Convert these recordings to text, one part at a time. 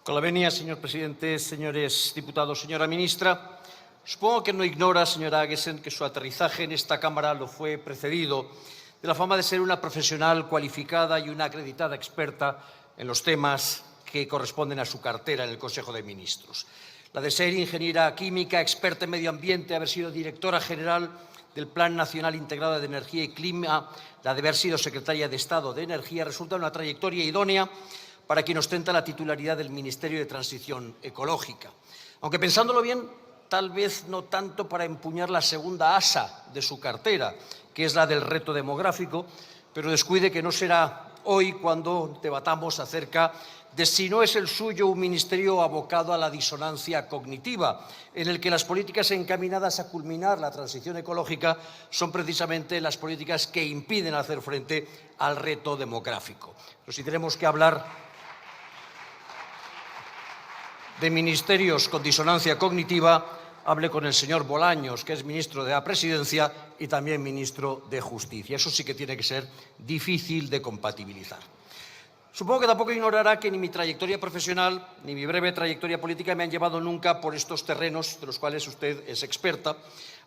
Con la venia, señor presidente, señores diputados, señora ministra, supongo que no ignora, señora Agesen, que su aterrizaje en esta Cámara lo fue precedido de la fama de ser una profesional cualificada y una acreditada experta en los temas que corresponden a su cartera en el Consejo de Ministros. La de ser ingeniera química, experta en medio ambiente, haber sido directora general del Plan Nacional Integrado de Energía y Clima, la de haber sido secretaria de Estado de Energía, resulta una trayectoria idónea para quien ostenta la titularidad del Ministerio de Transición Ecológica. Aunque pensándolo bien, tal vez no tanto para empuñar la segunda asa de su cartera, que es la del reto demográfico, pero descuide que no será hoy cuando debatamos acerca de si no es el suyo un ministerio abocado a la disonancia cognitiva, en el que las políticas encaminadas a culminar la transición ecológica son precisamente las políticas que impiden hacer frente al reto demográfico. Pero si tenemos que hablar de ministerios con disonancia cognitiva, hable con el señor Bolaños, que es ministro de la Presidencia y también ministro de Justicia. Eso sí que tiene que ser difícil de compatibilizar. Supongo que tampoco ignorará que ni mi trayectoria profesional ni mi breve trayectoria política me han llevado nunca por estos terrenos de los cuales usted es experta,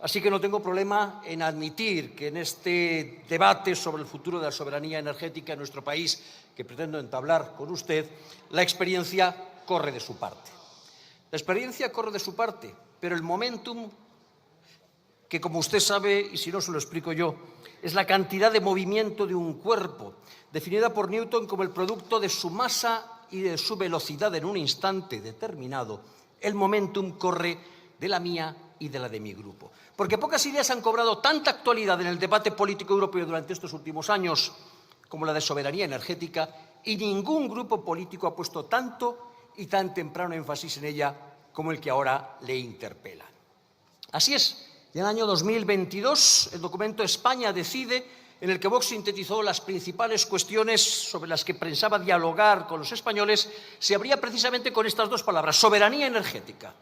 así que no tengo problema en admitir que en este debate sobre el futuro de la soberanía energética en nuestro país, que pretendo entablar con usted, la experiencia corre de su parte. La experiencia corre de su parte, pero el momentum, que como usted sabe, y si no se lo explico yo, es la cantidad de movimiento de un cuerpo, definida por Newton como el producto de su masa y de su velocidad en un instante determinado, el momentum corre de la mía y de la de mi grupo. Porque pocas ideas han cobrado tanta actualidad en el debate político europeo durante estos últimos años como la de soberanía energética, y ningún grupo político ha puesto tanto y tan temprano énfasis en ella como el que ahora le interpela. Así es, y en el año 2022 el documento España decide, en el que Vox sintetizó las principales cuestiones sobre las que pensaba dialogar con los españoles, se abría precisamente con estas dos palabras: soberanía energética.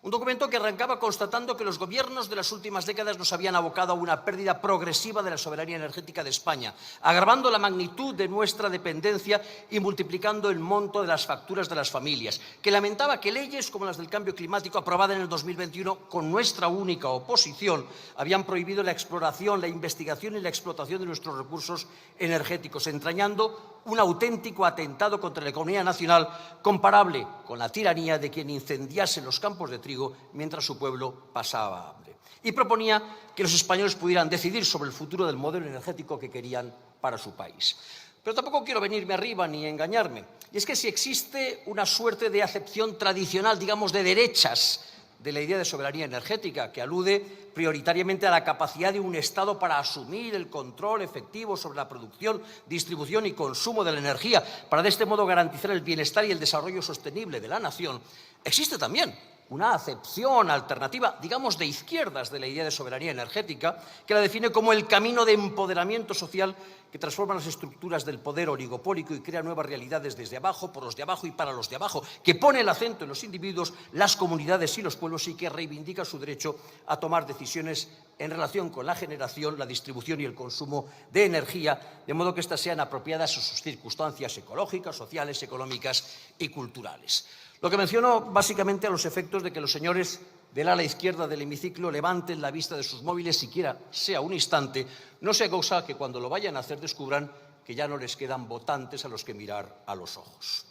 Un documento que arrancaba constatando que los gobiernos de las últimas décadas nos habían abocado a una pérdida progresiva de la soberanía energética de España, agravando la magnitud de nuestra dependencia y multiplicando el monto de las facturas de las familias, que lamentaba que leyes como las del cambio climático, aprobadas en el 2021 con nuestra única oposición, habían prohibido la exploración, la investigación y la explotación de nuestros recursos energéticos, entrañando un auténtico atentado contra la economía nacional, comparable con la tiranía de quien incendiase los campos de trigo mientras su pueblo pasaba hambre. Y proponía que los españoles pudieran decidir sobre el futuro del modelo energético que querían para su país. Pero tampoco quiero venirme arriba ni engañarme. Y es que si existe una suerte de acepción tradicional, digamos, de derechas, de la idea de soberanía energética, que alude prioritariamente a la capacidad de un Estado para asumir el control efectivo sobre la producción, distribución y consumo de la energía, para de este modo garantizar el bienestar y el desarrollo sostenible de la nación, existe también una acepción alternativa, digamos, de izquierdas de la idea de soberanía energética, que la define como el camino de empoderamiento social que transforma las estructuras del poder oligopólico y crea nuevas realidades desde abajo, por los de abajo y para los de abajo, que pone el acento en los individuos, las comunidades y los pueblos, y que reivindica su derecho a tomar decisiones en relación con la generación, la distribución y el consumo de energía, de modo que éstas sean apropiadas a sus circunstancias ecológicas, sociales, económicas y culturales. Lo que menciono básicamente a los efectos de que los señores del ala izquierda del hemiciclo levanten la vista de sus móviles, siquiera sea un instante, no sea cosa que cuando lo vayan a hacer descubran que ya no les quedan votantes a los que mirar a los ojos.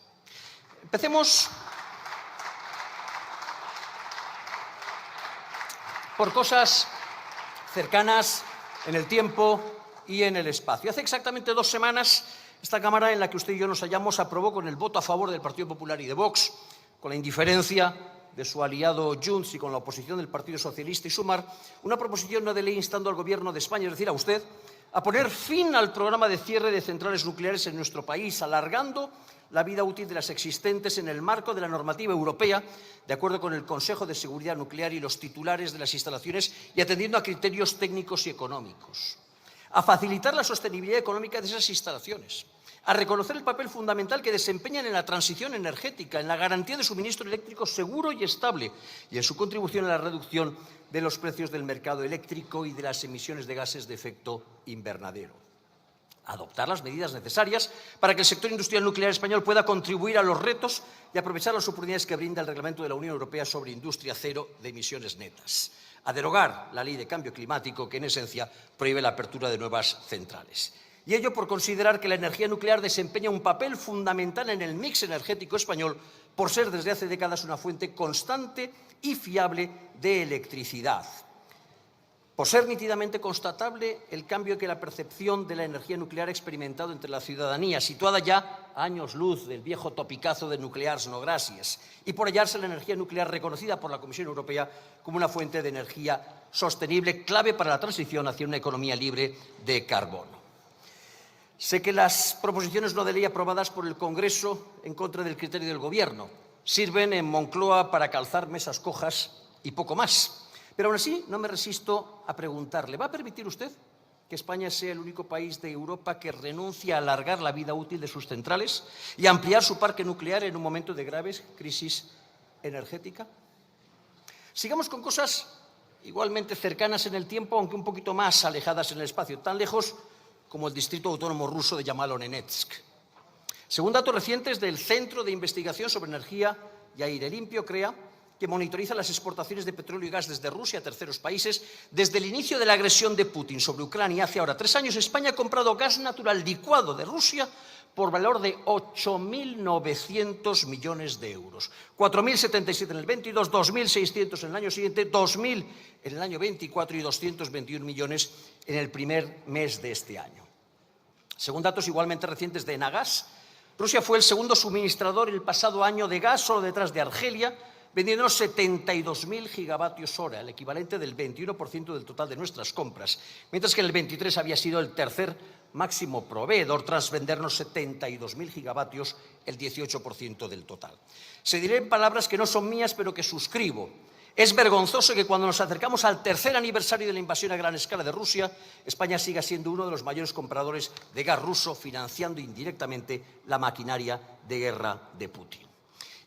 Empecemos por cosas cercanas en el tiempo y en el espacio. Hace exactamente 2 semanas, esta Cámara en la que usted y yo nos hallamos aprobó con el voto a favor del Partido Popular y de Vox, con la indiferencia de su aliado Junts y con la oposición del Partido Socialista y Sumar, una proposición no de ley instando al Gobierno de España, es decir, a usted, a poner fin al programa de cierre de centrales nucleares en nuestro país, alargando la vida útil de las existentes en el marco de la normativa europea, de acuerdo con el Consejo de Seguridad Nuclear y los titulares de las instalaciones, y atendiendo a criterios técnicos y económicos, a facilitar la sostenibilidad económica de esas instalaciones, a reconocer el papel fundamental que desempeñan en la transición energética, en la garantía de suministro eléctrico seguro y estable y en su contribución a la reducción de los precios del mercado eléctrico y de las emisiones de gases de efecto invernadero, adoptar las medidas necesarias para que el sector industrial nuclear español pueda contribuir a los retos y aprovechar las oportunidades que brinda el Reglamento de la Unión Europea sobre industria cero de emisiones netas, a derogar la Ley de Cambio Climático, que en esencia prohíbe la apertura de nuevas centrales. Y ello por considerar que la energía nuclear desempeña un papel fundamental en el mix energético español, por ser desde hace décadas una fuente constante y fiable de electricidad. Por ser nítidamente constatable el cambio que la percepción de la energía nuclear ha experimentado entre la ciudadanía, situada ya a años luz del viejo topicazo de nuclears no gràcies, y por hallarse la energía nuclear reconocida por la Comisión Europea como una fuente de energía sostenible clave para la transición hacia una economía libre de carbono. Sé que las proposiciones no de ley aprobadas por el Congreso en contra del criterio del Gobierno sirven en Moncloa para calzar mesas cojas y poco más. Pero aún así no me resisto a preguntarle, ¿va a permitir usted que España sea el único país de Europa que renuncie a alargar la vida útil de sus centrales y a ampliar su parque nuclear en un momento de graves crisis energética? Sigamos con cosas igualmente cercanas en el tiempo, aunque un poquito más alejadas en el espacio, tan lejos como el distrito autónomo ruso de Yamalo-Nenetsk. Según datos recientes del Centro de Investigación sobre Energía y Aire Limpio, CREA, que monitoriza las exportaciones de petróleo y gas desde Rusia a terceros países, desde el inicio de la agresión de Putin sobre Ucrania hace ahora 3 años, España ha comprado gas natural licuado de Rusia por valor de 8.900 millones de euros. 4.077 en el 22, 2.600 en el año siguiente, 2.000 en el año 24 y 221 millones en el primer mes de este año. Según datos igualmente recientes de Enagas, Rusia fue el segundo suministrador el pasado año de gas, solo detrás de Argelia, vendiéndonos 72.000 gigavatios hora, el equivalente del 21% del total de nuestras compras, mientras que en el 23 había sido el tercer máximo proveedor tras vendernos 72.000 gigavatios, el 18% del total. Se diré en palabras que no son mías, pero que suscribo. Es vergonzoso que cuando nos acercamos al tercer aniversario de la invasión a gran escala de Rusia, España siga siendo uno de los mayores compradores de gas ruso, financiando indirectamente la maquinaria de guerra de Putin.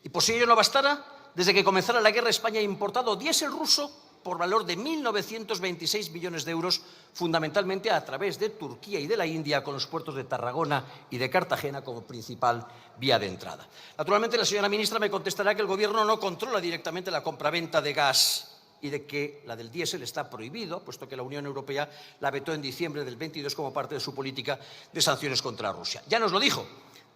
Y por si ello no bastara, desde que comenzara la guerra, España ha importado diésel ruso por valor de 1.926 millones de euros, fundamentalmente a través de Turquía y de la India, con los puertos de Tarragona y de Cartagena como principal vía de entrada. Naturalmente, la señora ministra me contestará que el Gobierno no controla directamente la compraventa de gas y de que la del diésel está prohibido, puesto que la Unión Europea la vetó en diciembre del 22 como parte de su política de sanciones contra Rusia. Ya nos lo dijo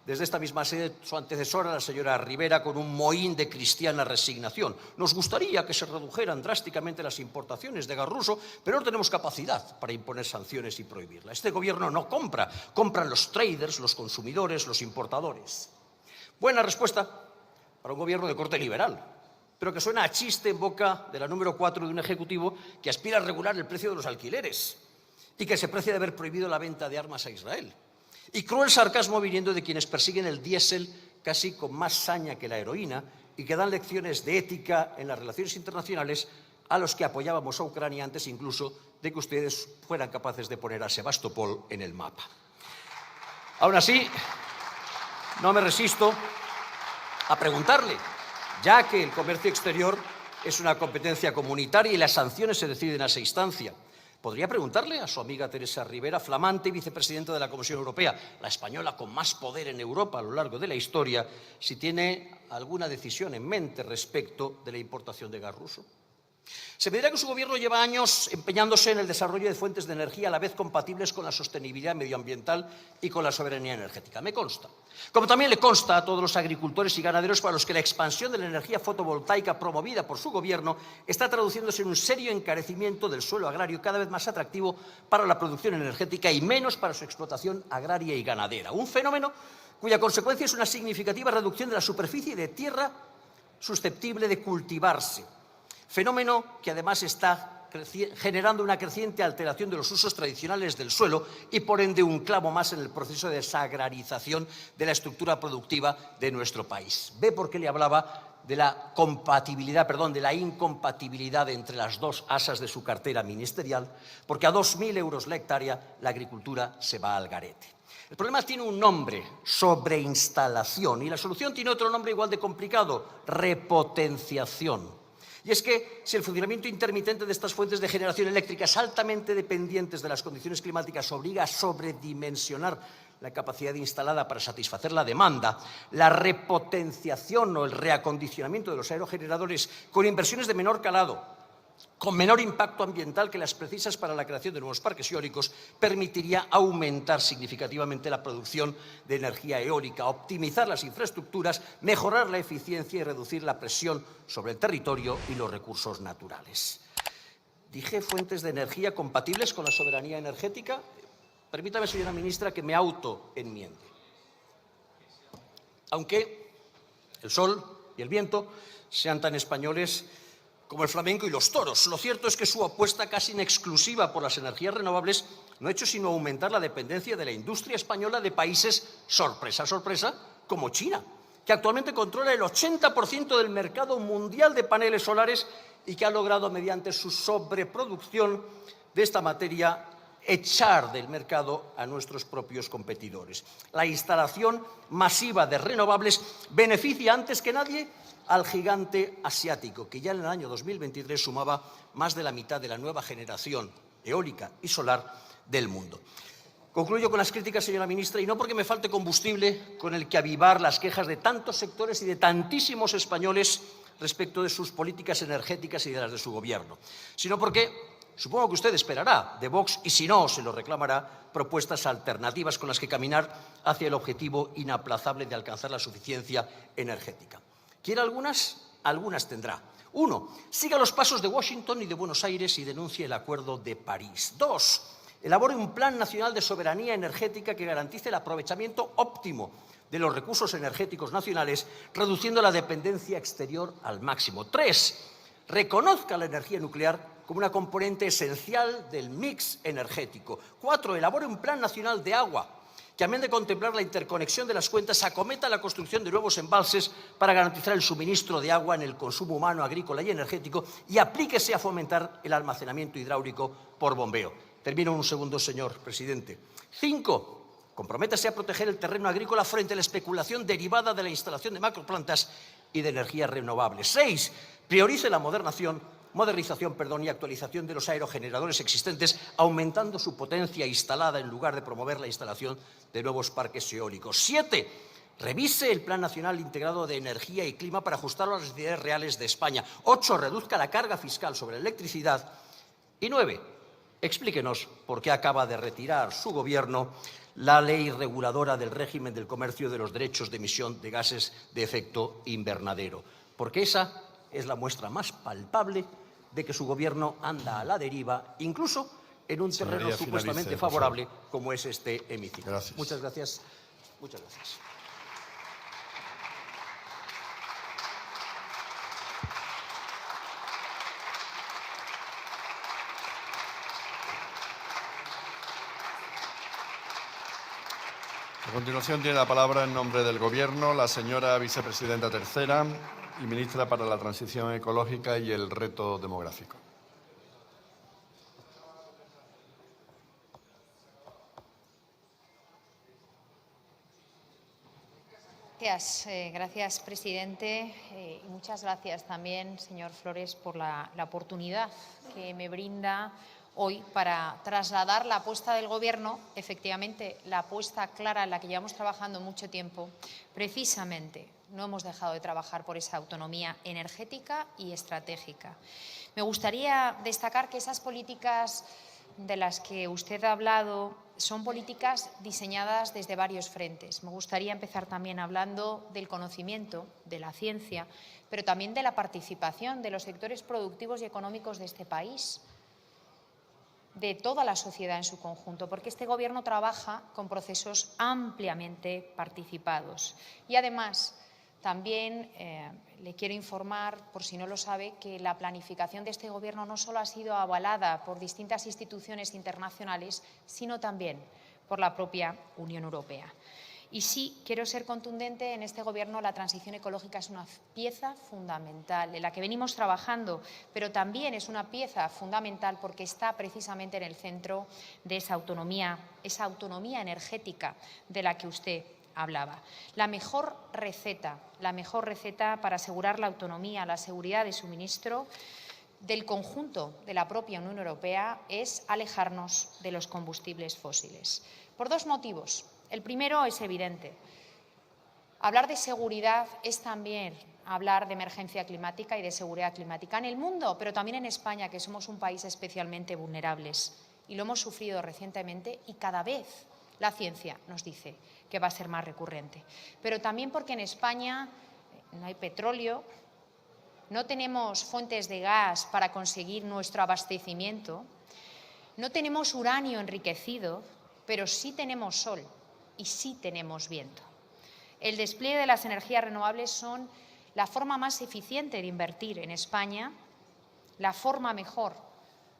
desde esta misma sede su antecesora, la señora Rivera, con un mohín de cristiana resignación. Nos gustaría que se redujeran drásticamente las importaciones de gas ruso, pero no tenemos capacidad para imponer sanciones y prohibirla. Este Gobierno no compra, compran los traders, los consumidores, los importadores. Buena respuesta para un Gobierno de corte liberal, pero que suena a chiste en boca de la número 4 de un Ejecutivo que aspira a regular el precio de los alquileres y que se precia de haber prohibido la venta de armas a Israel. Y cruel sarcasmo viniendo de quienes persiguen el diésel casi con más saña que la heroína y que dan lecciones de ética en las relaciones internacionales a los que apoyábamos a Ucrania antes incluso de que ustedes fueran capaces de poner a Sebastopol en el mapa. Aún así, no me resisto a preguntarle, ya que el comercio exterior es una competencia comunitaria y las sanciones se deciden a esa instancia. ¿Podría preguntarle a su amiga Teresa Rivera, flamante vicepresidenta de la Comisión Europea, la española con más poder en Europa a lo largo de la historia, si tiene alguna decisión en mente respecto de la importación de gas ruso? Se me dirá que su Gobierno lleva años empeñándose en el desarrollo de fuentes de energía a la vez compatibles con la sostenibilidad medioambiental y con la soberanía energética. Me consta. Como también le consta a todos los agricultores y ganaderos para los que la expansión de la energía fotovoltaica promovida por su Gobierno está traduciéndose en un serio encarecimiento del suelo agrario cada vez más atractivo para la producción energética y menos para su explotación agraria y ganadera. Un fenómeno cuya consecuencia es una significativa reducción de la superficie de tierra susceptible de cultivarse. Fenómeno que además está generando una creciente alteración de los usos tradicionales del suelo y por ende un clavo más en el proceso de desagrarización de la estructura productiva de nuestro país. ¿Ve por qué le hablaba de la incompatibilidad entre las dos asas de su cartera ministerial? Porque a 2.000 euros la hectárea la agricultura se va al garete. El problema tiene un nombre, sobreinstalación, y la solución tiene otro nombre igual de complicado, repotenciación. Y es que si el funcionamiento intermitente de estas fuentes de generación eléctrica altamente dependientes de las condiciones climáticas obliga a sobredimensionar la capacidad instalada para satisfacer la demanda, la repotenciación o el reacondicionamiento de los aerogeneradores con inversiones de menor calado, con menor impacto ambiental que las precisas para la creación de nuevos parques eólicos, permitiría aumentar significativamente la producción de energía eólica, optimizar las infraestructuras, mejorar la eficiencia y reducir la presión sobre el territorio y los recursos naturales. Dije fuentes de energía compatibles con la soberanía energética. Permítame, señora ministra, que me autoenmiende. Aunque el sol y el viento sean tan españoles como el flamenco y los toros, lo cierto es que su apuesta casi en exclusiva por las energías renovables no ha hecho sino aumentar la dependencia de la industria española de países, sorpresa, sorpresa, como China, que actualmente controla el 80% del mercado mundial de paneles solares y que ha logrado, mediante su sobreproducción de esta materia, echar del mercado a nuestros propios competidores. La instalación masiva de renovables beneficia antes que nadie al gigante asiático, que ya en el año 2023 sumaba más de la mitad de la nueva generación eólica y solar del mundo. Concluyo con las críticas, señora ministra, y no porque me falte combustible con el que avivar las quejas de tantos sectores y de tantísimos españoles respecto de sus políticas energéticas y de las de su gobierno, sino porque supongo que usted esperará de Vox, y si no, se lo reclamará, propuestas alternativas con las que caminar hacia el objetivo inaplazable de alcanzar la suficiencia energética. ¿Quiere algunas? Algunas tendrá. 1. Siga los pasos de Washington y de Buenos Aires y denuncie el Acuerdo de París. 2. Elabore un plan nacional de soberanía energética que garantice el aprovechamiento óptimo de los recursos energéticos nacionales, reduciendo la dependencia exterior al máximo. 3. Reconozca la energía nuclear como una componente esencial del mix energético. 4. Elabore un plan nacional de agua que, amén de contemplar la interconexión de las cuencas, acometa la construcción de nuevos embalses para garantizar el suministro de agua en el consumo humano, agrícola y energético, y aplíquese a fomentar el almacenamiento hidráulico por bombeo. Termino en un segundo, señor presidente. 5. Comprométase a proteger el terreno agrícola frente a la especulación derivada de la instalación de macroplantas y de energías renovables. 6. Priorice la modernización y actualización de los aerogeneradores existentes, aumentando su potencia instalada en lugar de promover la instalación de nuevos parques eólicos. 7. Revise el Plan Nacional Integrado de Energía y Clima para ajustarlo a las necesidades reales de España. 8. Reduzca la carga fiscal sobre la electricidad. Y 9. Explíquenos por qué acaba de retirar su Gobierno la ley reguladora del régimen del comercio de los derechos de emisión de gases de efecto invernadero, porque esa es la muestra más palpable de que su Gobierno anda a la deriva, incluso en un terreno supuestamente favorable como es este hemiciclo. Gracias. Muchas gracias. Muchas gracias. A continuación tiene la palabra en nombre del Gobierno la señora vicepresidenta tercera y ministra para la Transición Ecológica y el Reto Demográfico. Gracias, presidente. Y muchas gracias también, señor Flores, por la oportunidad que me brinda hoy para trasladar la apuesta del Gobierno, efectivamente, la apuesta clara en la que llevamos trabajando mucho tiempo. Precisamente, no hemos dejado de trabajar por esa autonomía energética y estratégica. Me gustaría destacar que esas políticas de las que usted ha hablado son políticas diseñadas desde varios frentes. Me gustaría empezar también hablando del conocimiento, de la ciencia, pero también de la participación de los sectores productivos y económicos de este país, de toda la sociedad en su conjunto, porque este Gobierno trabaja con procesos ampliamente participados. Y además, también le quiero informar, por si no lo sabe, que la planificación de este Gobierno no solo ha sido avalada por distintas instituciones internacionales, sino también por la propia Unión Europea. Y sí, quiero ser contundente, en este Gobierno la transición ecológica es una pieza fundamental en la que venimos trabajando, pero también es una pieza fundamental porque está precisamente en el centro de esa autonomía energética de la que usted hablaba. La mejor receta para asegurar la autonomía, la seguridad de suministro del conjunto de la propia Unión Europea es alejarnos de los combustibles fósiles. Por dos motivos. El primero es evidente. Hablar de seguridad es también hablar de emergencia climática y de seguridad climática en el mundo, pero también en España, que somos un país especialmente vulnerables. Y lo hemos sufrido recientemente y cada vez la ciencia nos dice que va a ser más recurrente. Pero también porque en España no hay petróleo, no tenemos fuentes de gas para conseguir nuestro abastecimiento, no tenemos uranio enriquecido, pero sí tenemos sol y sí tenemos viento. El despliegue de las energías renovables son la forma más eficiente de invertir en España, la forma mejor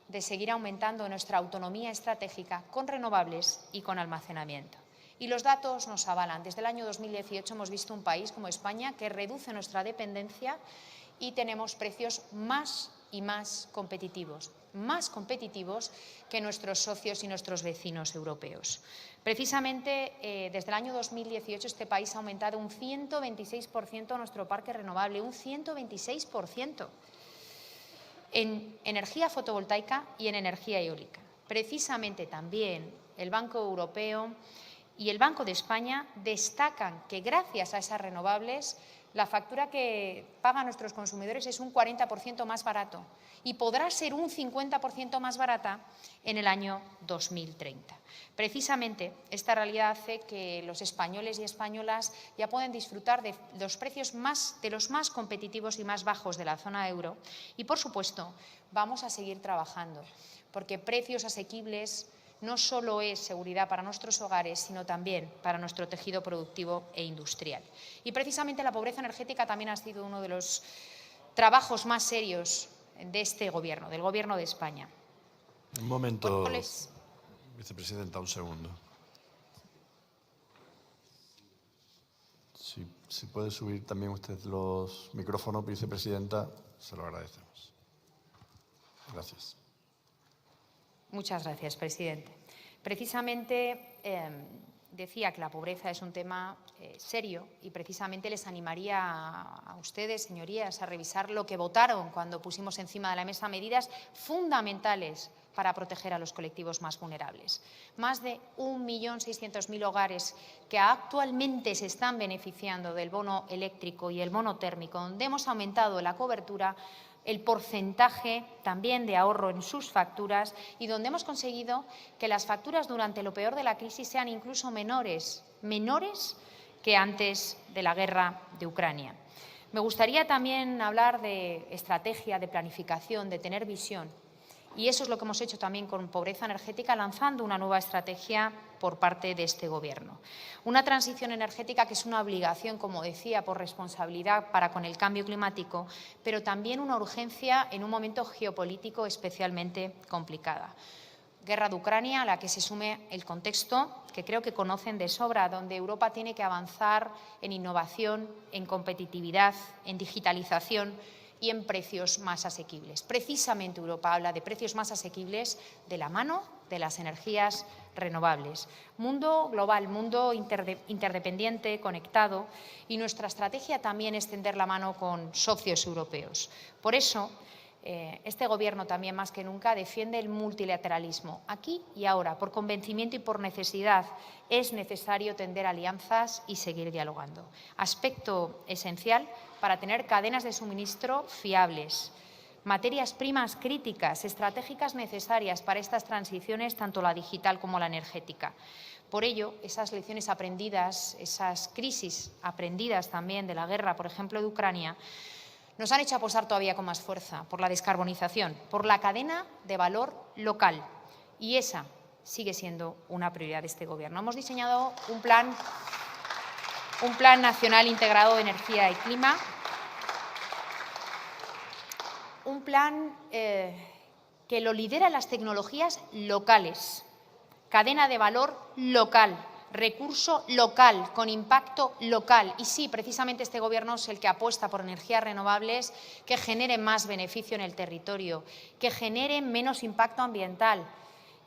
de seguir aumentando nuestra autonomía estratégica con renovables y con almacenamiento. Y los datos nos avalan. Desde el año 2018 hemos visto un país como España que reduce nuestra dependencia y tenemos precios más y más competitivos que nuestros socios y nuestros vecinos europeos. Precisamente, desde el año 2018 este país ha aumentado un 126% nuestro parque renovable, un 126% en energía fotovoltaica y en energía eólica. Precisamente también el Banco Europeo y el Banco de España destacan que gracias a esas renovables la factura que pagan nuestros consumidores es un 40% más barato y podrá ser un 50% más barata en el año 2030. Precisamente esta realidad hace que los españoles y españolas ya pueden disfrutar de los precios de los más competitivos y más bajos de la zona euro y, por supuesto, vamos a seguir trabajando porque precios asequibles no solo es seguridad para nuestros hogares, sino también para nuestro tejido productivo e industrial. Y precisamente la pobreza energética también ha sido uno de los trabajos más serios de este Gobierno, del Gobierno de España. Un momento, vicepresidenta, un segundo. Si puede subir también usted los micrófonos, vicepresidenta, se lo agradecemos. Gracias. Muchas gracias, presidente. Precisamente decía que la pobreza es un tema serio y precisamente les animaría a ustedes, señorías, a revisar lo que votaron cuando pusimos encima de la mesa medidas fundamentales para proteger a los colectivos más vulnerables. Más de 1.600.000 hogares que actualmente se están beneficiando del bono eléctrico y el bono térmico, donde hemos aumentado la cobertura, el porcentaje también de ahorro en sus facturas y donde hemos conseguido que las facturas durante lo peor de la crisis sean incluso menores que antes de la guerra de Ucrania. Me gustaría también hablar de estrategia, de planificación, de tener visión. Y eso es lo que hemos hecho también con pobreza energética, lanzando una nueva estrategia por parte de este Gobierno. Una transición energética que es una obligación, como decía, por responsabilidad para con el cambio climático, pero también una urgencia en un momento geopolítico especialmente complicada. Guerra de Ucrania, a la que se sume el contexto que creo que conocen de sobra, donde Europa tiene que avanzar en innovación, en competitividad, en digitalización y en precios más asequibles. Precisamente Europa habla de precios más asequibles de la mano de las energías renovables. Mundo global, mundo interdependiente, conectado, y nuestra estrategia también es tender la mano con socios europeos. Por eso, este Gobierno también más que nunca defiende el multilateralismo. Aquí y ahora, por convencimiento y por necesidad, es necesario tender alianzas y seguir dialogando. Aspecto esencial para tener cadenas de suministro fiables, materias primas críticas, estratégicas necesarias para estas transiciones, tanto la digital como la energética. Por ello, esas lecciones aprendidas, esas crisis aprendidas también de la guerra, por ejemplo, de Ucrania, nos han hecho apostar todavía con más fuerza por la descarbonización, por la cadena de valor local. Y esa sigue siendo una prioridad de este Gobierno. Hemos diseñado un plan nacional integrado de energía y clima, un plan que lo lidera las tecnologías locales, cadena de valor local, recurso local, con impacto local. Y sí, precisamente este Gobierno es el que apuesta por energías renovables que generen más beneficio en el territorio, que generen menos impacto ambiental.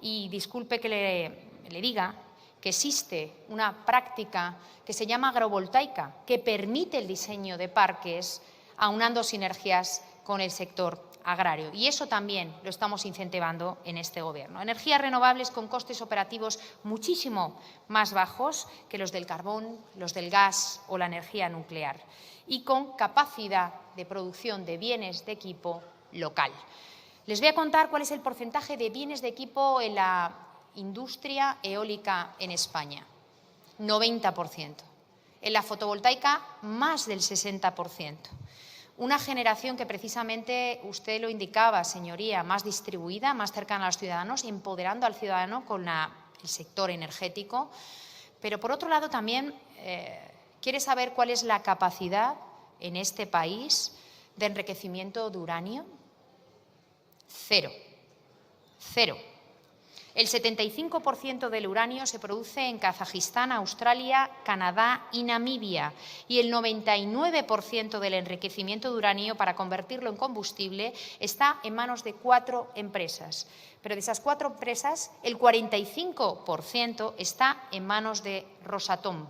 Y disculpe que le diga que existe una práctica que se llama agrovoltaica, que permite el diseño de parques aunando sinergias con el sector agrario. Y eso también lo estamos incentivando en este Gobierno. Energías renovables con costes operativos muchísimo más bajos que los del carbón, los del gas o la energía nuclear, y con capacidad de producción de bienes de equipo local. Les voy a contar cuál es el porcentaje de bienes de equipo en la industria eólica en España. 90%. En la fotovoltaica, más del 60%. Una generación que precisamente, usted lo indicaba, señoría, más distribuida, más cercana a los ciudadanos, empoderando al ciudadano con el sector energético. Pero, por otro lado, también quiere saber cuál es la capacidad en este país de enriquecimiento de uranio. Cero. Cero. El 75% del uranio se produce en Kazajistán, Australia, Canadá y Namibia, y el 99% del enriquecimiento de uranio para convertirlo en combustible está en manos de 4 empresas. Pero de esas 4 empresas, el 45% está en manos de Rosatom.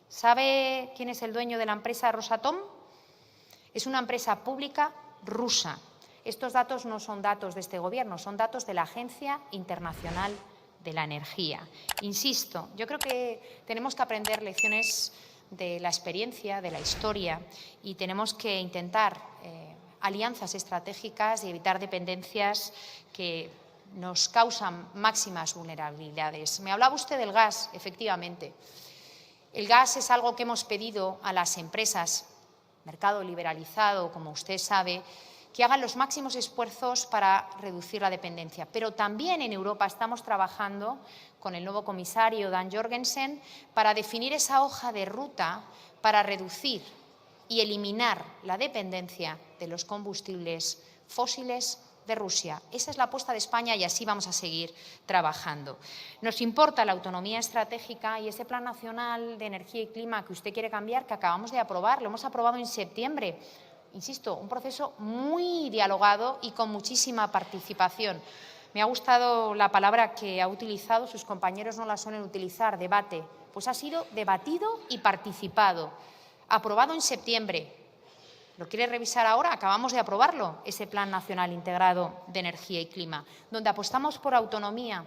¿Sabe quién es el dueño de la empresa Rosatom? Es una empresa pública rusa. Estos datos no son datos de este Gobierno, son datos de la Agencia Internacional de la Energía. Insisto, yo creo que tenemos que aprender lecciones de la experiencia, de la historia, y tenemos que intentar alianzas estratégicas y evitar dependencias que nos causan máximas vulnerabilidades. Me hablaba usted del gas, efectivamente. El gas es algo que hemos pedido a las empresas, mercado liberalizado, como usted sabe, que hagan los máximos esfuerzos para reducir la dependencia. Pero también en Europa estamos trabajando con el nuevo comisario Dan Jorgensen para definir esa hoja de ruta para reducir y eliminar la dependencia de los combustibles fósiles de Rusia. Esa es la apuesta de España y así vamos a seguir trabajando. Nos importa la autonomía estratégica y ese Plan Nacional de Energía y Clima que usted quiere cambiar, que acabamos de aprobar, lo hemos aprobado en septiembre. Insisto, un proceso muy dialogado y con muchísima participación. Me ha gustado la palabra que ha utilizado, sus compañeros no la suelen utilizar, debate. Pues ha sido debatido y participado, aprobado en septiembre. ¿Lo quiere revisar ahora? Acabamos de aprobarlo, ese Plan Nacional Integrado de Energía y Clima, donde apostamos por autonomía,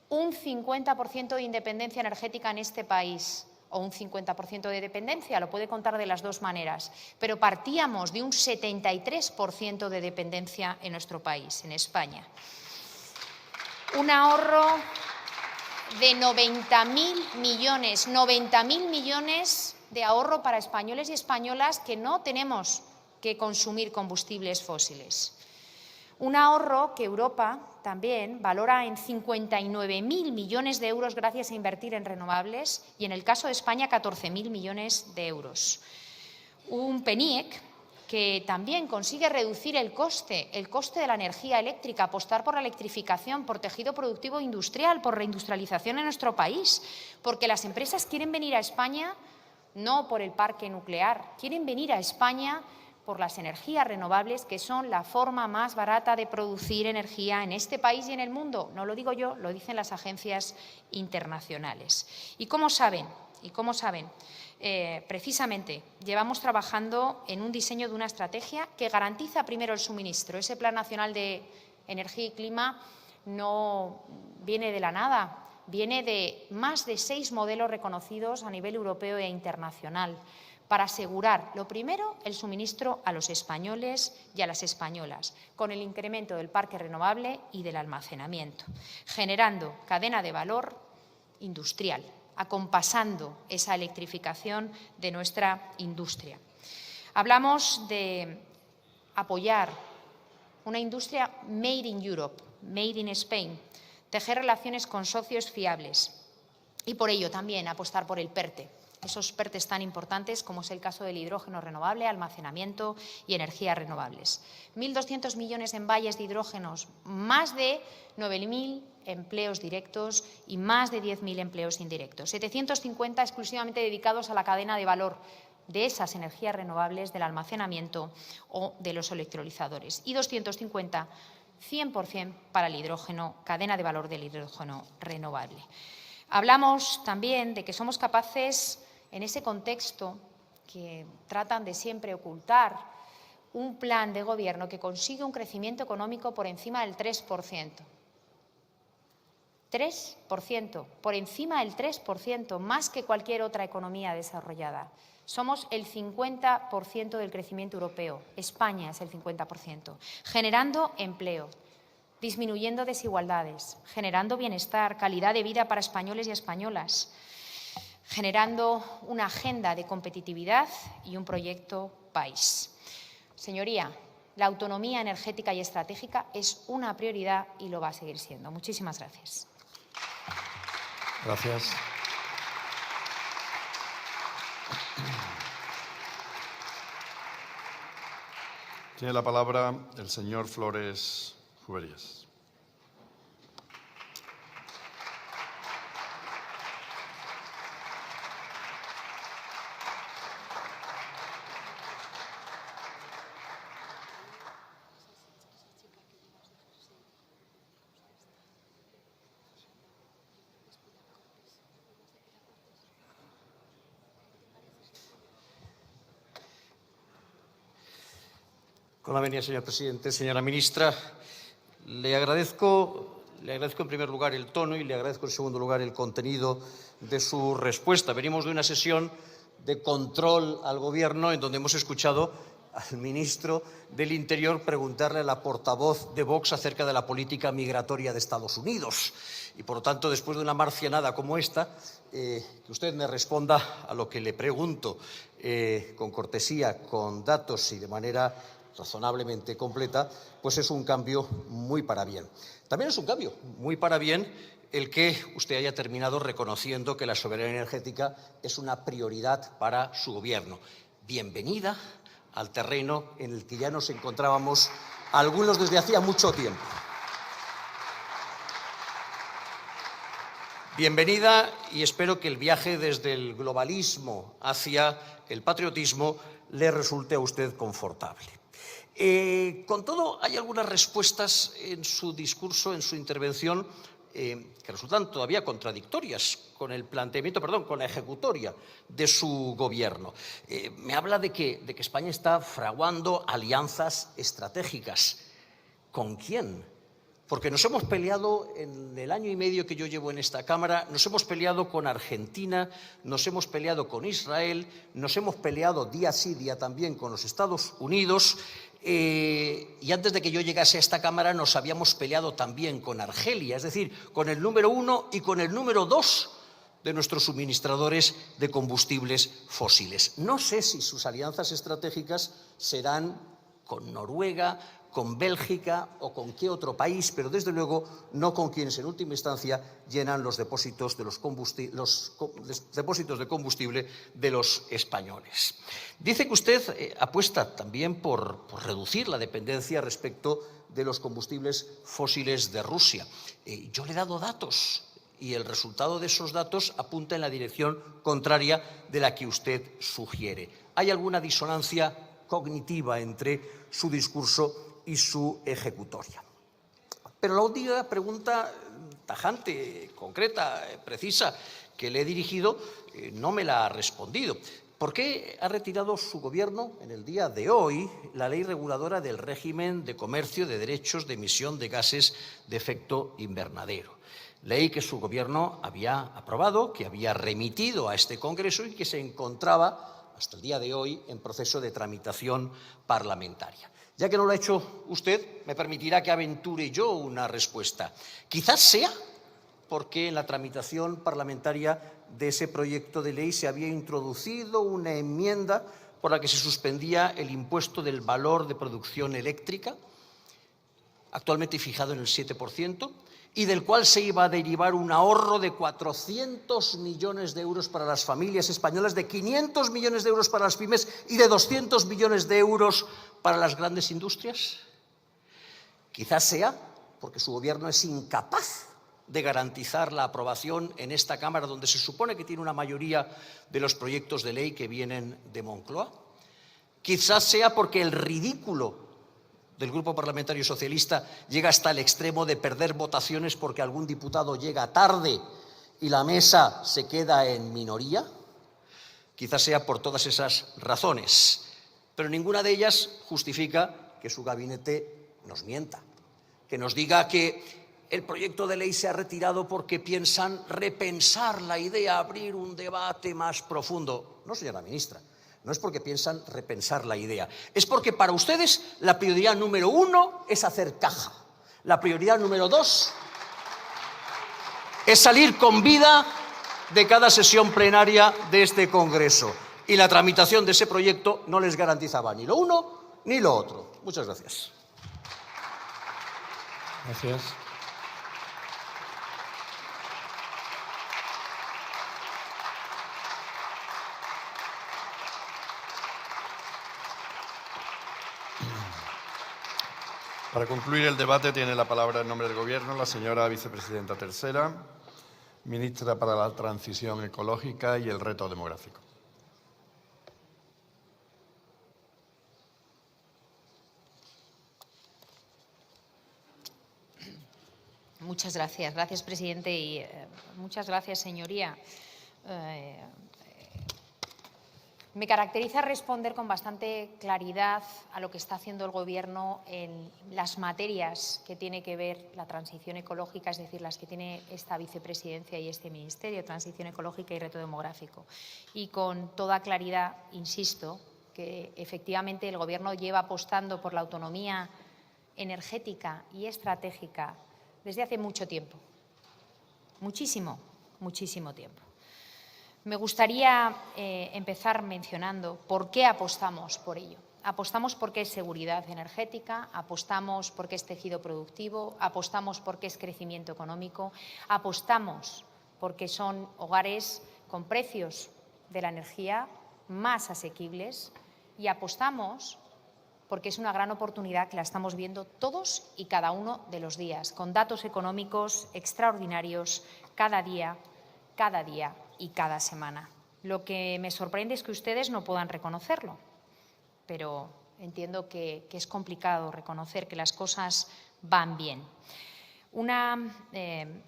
un 50% de independencia energética en este país, o un 50% de dependencia, lo puede contar de las dos maneras, pero partíamos de un 73% de dependencia en nuestro país, en España. Un ahorro de 90.000 millones de ahorro para españoles y españolas que no tenemos que consumir combustibles fósiles. Un ahorro que Europa también valora en 59.000 millones de euros gracias a invertir en renovables y, en el caso de España, 14.000 millones de euros. Un PNIEC que también consigue reducir el coste de la energía eléctrica, apostar por la electrificación, por tejido productivo industrial, por reindustrialización en nuestro país, porque las empresas quieren venir a España no por el parque nuclear, quieren venir a España por las energías renovables, que son la forma más barata de producir energía en este país y en el mundo. No lo digo yo, lo dicen las agencias internacionales. ¿Y cómo saben? Precisamente llevamos trabajando en un diseño de una estrategia que garantiza primero el suministro. Ese Plan Nacional de Energía y Clima no viene de la nada, viene de más de 6 modelos reconocidos a nivel europeo e internacional, para asegurar, lo primero, el suministro a los españoles y a las españolas, con el incremento del parque renovable y del almacenamiento, generando cadena de valor industrial, acompasando esa electrificación de nuestra industria. Hablamos de apoyar una industria made in Europe, made in Spain, tejer relaciones con socios fiables y, por ello, también apostar por el PERTE. Esos PERTEs tan importantes como es el caso del hidrógeno renovable, almacenamiento y energías renovables. 1.200 millones en valles de hidrógenos, más de 9.000 empleos directos y más de 10.000 empleos indirectos. 750 exclusivamente dedicados a la cadena de valor de esas energías renovables, del almacenamiento o de los electrolizadores. Y 250, 100% para el hidrógeno, cadena de valor del hidrógeno renovable. Hablamos también de que somos capaces, en ese contexto que tratan de siempre ocultar, un plan de gobierno que consigue un crecimiento económico por encima del 3%. 3%, por encima del 3%, más que cualquier otra economía desarrollada. Somos el 50% del crecimiento europeo. España es el 50%. Generando empleo, disminuyendo desigualdades, generando bienestar, calidad de vida para españoles y españolas, generando una agenda de competitividad y un proyecto país. Señoría, la autonomía energética y estratégica es una prioridad y lo va a seguir siendo. Muchísimas gracias. Gracias. Tiene la palabra el señor Flores Juberías. Con la venia, señor presidente. Señora ministra, le agradezco en primer lugar el tono y le agradezco en segundo lugar el contenido de su respuesta. Venimos de una sesión de control al Gobierno en donde hemos escuchado al ministro del Interior preguntarle a la portavoz de Vox acerca de la política migratoria de Estados Unidos. Y, por lo tanto, después de una marcianada como esta, que usted me responda a lo que le pregunto con cortesía, con datos y de manera razonablemente completa, pues es un cambio muy para bien. También es un cambio muy para bien el que usted haya terminado reconociendo que la soberanía energética es una prioridad para su Gobierno. Bienvenida al terreno en el que ya nos encontrábamos algunos desde hacía mucho tiempo. Bienvenida, y espero que el viaje desde el globalismo hacia el patriotismo le resulte a usted confortable. Con todo, hay algunas respuestas en su discurso, en su intervención, que resultan todavía contradictorias con el planteamiento, con la ejecutoria de su Gobierno. Me habla de que España está fraguando alianzas estratégicas. ¿Con quién? Porque nos hemos peleado en el año y medio que yo llevo en esta Cámara, nos hemos peleado con Argentina, nos hemos peleado con Israel, nos hemos peleado día sí, día también con los Estados Unidos. Y antes de que yo llegase a esta Cámara nos habíamos peleado también con Argelia, es decir, con el número 1 y con el número 2 de nuestros suministradores de combustibles fósiles. No sé si sus alianzas estratégicas serán con Noruega, con Bélgica o con qué otro país, pero desde luego no con quienes en última instancia llenan los depósitos de depósitos de combustible de los españoles. Dice que usted apuesta también por reducir la dependencia respecto de los combustibles fósiles de Rusia. Yo le he dado datos y el resultado de esos datos apunta en la dirección contraria de la que usted sugiere. ¿Hay alguna disonancia cognitiva entre su discurso y su ejecutoria? Pero la última pregunta tajante, concreta, precisa, que le he dirigido, no me la ha respondido. ¿Por qué ha retirado su Gobierno en el día de hoy la ley reguladora del régimen de comercio de derechos de emisión de gases de efecto invernadero? Ley que su Gobierno había aprobado, que había remitido a este Congreso y que se encontraba hasta el día de hoy en proceso de tramitación parlamentaria. Ya que no lo ha hecho usted, me permitirá que aventure yo una respuesta. Quizás sea porque en la tramitación parlamentaria de ese proyecto de ley se había introducido una enmienda por la que se suspendía el impuesto del valor de producción eléctrica, actualmente fijado en el 7%, y del cual se iba a derivar un ahorro de 400 millones de euros para las familias españolas, de 500 millones de euros para las pymes y de 200 millones de euros para las grandes industrias. Quizás sea porque su Gobierno es incapaz de garantizar la aprobación en esta Cámara, donde se supone que tiene una mayoría de los proyectos de ley que vienen de Moncloa. Quizás sea porque el ridículo del Grupo Parlamentario Socialista llega hasta el extremo de perder votaciones porque algún diputado llega tarde y la mesa se queda en minoría, quizás sea por todas esas razones, pero ninguna de ellas justifica que su gabinete nos mienta, que nos diga que el proyecto de ley se ha retirado porque piensan repensar la idea, abrir un debate más profundo. No, señora ministra, no es porque piensan repensar la idea, es porque para ustedes la prioridad número 1 es hacer caja, la prioridad número 2 es salir con vida de cada sesión plenaria de este Congreso. Y la tramitación de ese proyecto no les garantizaba ni lo uno ni lo otro. Muchas gracias. Gracias. Para concluir el debate tiene la palabra en nombre del Gobierno la señora vicepresidenta tercera, ministra para la Transición Ecológica y el Reto Demográfico. Muchas gracias. Gracias, presidente, y muchas gracias, señoría. Me caracteriza responder con bastante claridad a lo que está haciendo el Gobierno en las materias que tiene que ver la transición ecológica, es decir, las que tiene esta vicepresidencia y este ministerio, Transición Ecológica y Reto Demográfico. Y con toda claridad, insisto, que efectivamente el Gobierno lleva apostando por la autonomía energética y estratégica desde hace mucho tiempo, muchísimo tiempo. Me gustaría empezar mencionando por qué apostamos por ello. Apostamos porque es seguridad energética, apostamos porque es tejido productivo, apostamos porque es crecimiento económico, apostamos porque son hogares con precios de la energía más asequibles y apostamos porque es una gran oportunidad que la estamos viendo todos y cada uno de los días, con datos económicos extraordinarios cada día y cada semana. Lo que me sorprende es que ustedes no puedan reconocerlo, pero entiendo que es complicado reconocer que las cosas van bien. Una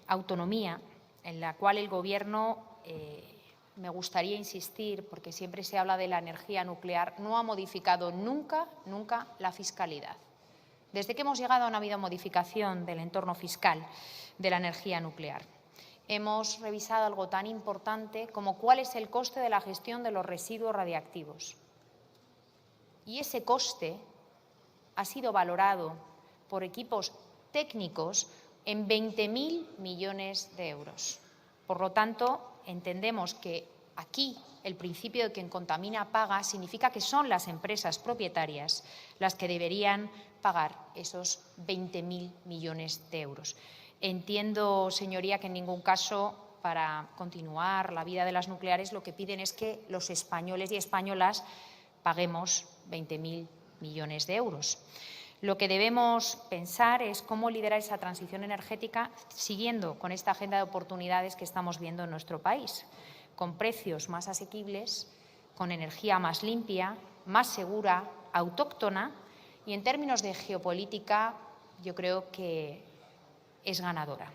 autonomía en la cual el Gobierno, me gustaría insistir, porque siempre se habla de la energía nuclear, no ha modificado nunca la fiscalidad. Desde que hemos llegado no ha habido modificación del entorno fiscal de la energía nuclear. Hemos revisado algo tan importante como cuál es el coste de la gestión de los residuos radiactivos. Y ese coste ha sido valorado por equipos técnicos en 20.000 millones de euros. Por lo tanto, entendemos que aquí el principio de quien contamina paga significa que son las empresas propietarias las que deberían pagar esos 20.000 millones de euros. Entiendo, señoría, que en ningún caso, para continuar la vida de las nucleares, lo que piden es que los españoles y españolas paguemos 20.000 millones de euros. Lo que debemos pensar es cómo liderar esa transición energética siguiendo con esta agenda de oportunidades que estamos viendo en nuestro país, con precios más asequibles, con energía más limpia, más segura, autóctona y, en términos de geopolítica, yo creo que es ganadora.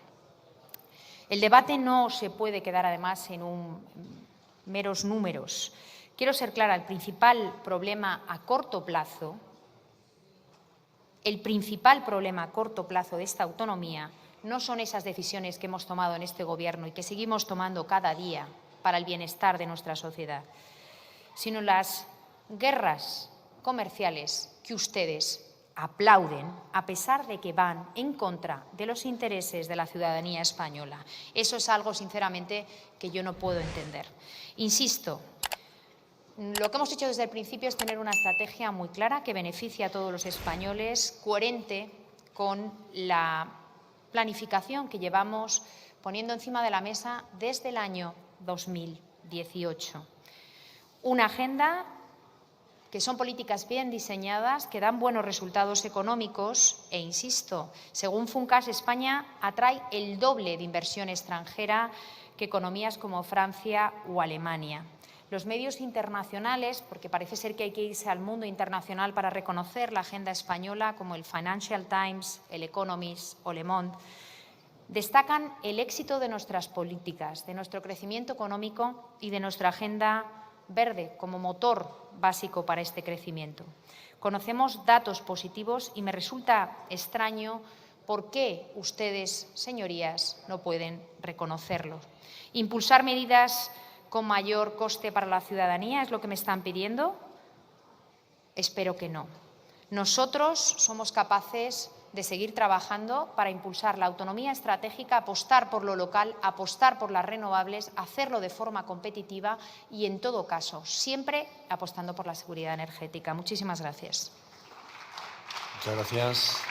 El debate no se puede quedar, además, en meros números. Quiero ser clara, el principal problema a corto plazo de esta autonomía no son esas decisiones que hemos tomado en este Gobierno y que seguimos tomando cada día para el bienestar de nuestra sociedad, sino las guerras comerciales que ustedes aplauden a pesar de que van en contra de los intereses de la ciudadanía española. Eso es algo, sinceramente, que yo no puedo entender. Insisto, lo que hemos hecho desde el principio es tener una estrategia muy clara que beneficie a todos los españoles, coherente con la planificación que llevamos poniendo encima de la mesa desde el año 2018. Una agenda que son políticas bien diseñadas, que dan buenos resultados económicos e, insisto, según Funcas, España atrae el doble de inversión extranjera que economías como Francia o Alemania. Los medios internacionales, porque parece ser que hay que irse al mundo internacional para reconocer la agenda española, como el Financial Times, el Economist o Le Monde, destacan el éxito de nuestras políticas, de nuestro crecimiento económico y de nuestra agenda verde como motor básico para este crecimiento. Conocemos datos positivos y me resulta extraño por qué ustedes, señorías, no pueden reconocerlos. Impulsar medidas con mayor coste para la ciudadanía es lo que me están pidiendo. Espero que no. Nosotros somos capaces de seguir trabajando para impulsar la autonomía estratégica, apostar por lo local, apostar por las renovables, hacerlo de forma competitiva y, en todo caso, siempre apostando por la seguridad energética. Muchísimas gracias. Muchas gracias.